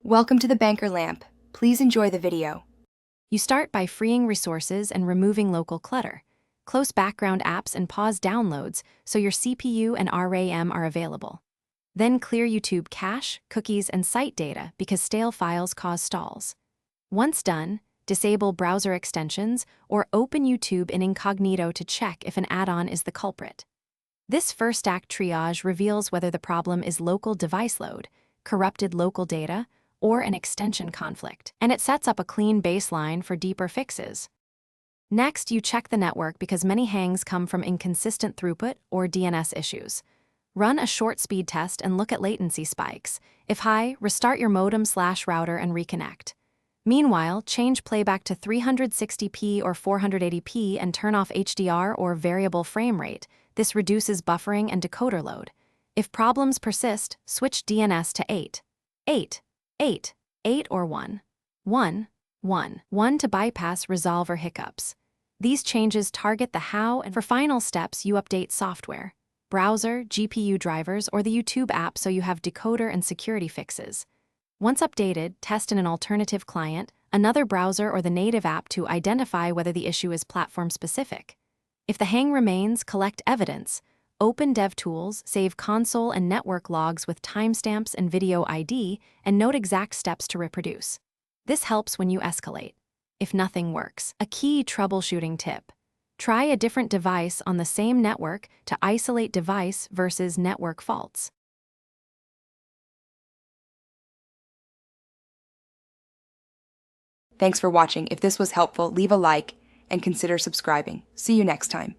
Welcome to the Banker Lamp. Please enjoy the video. You start by freeing resources and removing local clutter. Close background apps and pause downloads so your CPU and RAM are available. Then clear YouTube cache, cookies, and site data because stale files cause stalls. Once done, disable browser extensions or open YouTube in incognito to check if an add-on is the culprit. This first act triage reveals whether the problem is local device load, corrupted local data, or an extension conflict, and it sets up a clean baseline for deeper fixes. Next, you check the network because many hangs come from inconsistent throughput or DNS issues. Run a short speed test and look at latency spikes. If high, restart your modem/router and reconnect. Meanwhile, change playback to 360p or 480p and turn off HDR or variable frame rate. This reduces buffering and decoder load. If problems persist, switch DNS to 8 or 1 to bypass resolve or hiccups. These changes target the how, and for final steps, you update software, browser, GPU drivers, or the YouTube app so you have decoder and security fixes. Once updated, test in an alternative client, another browser, or the native app to identify whether the issue is platform-specific. If the hang remains, collect evidence. Open DevTools, save console and network logs with timestamps and video ID, and note exact steps to reproduce. This helps when you escalate. If nothing works, a key troubleshooting tip: try a different device on the same network to isolate device versus network faults. Thanks for watching. If this was helpful, leave a like and consider subscribing. See you next time.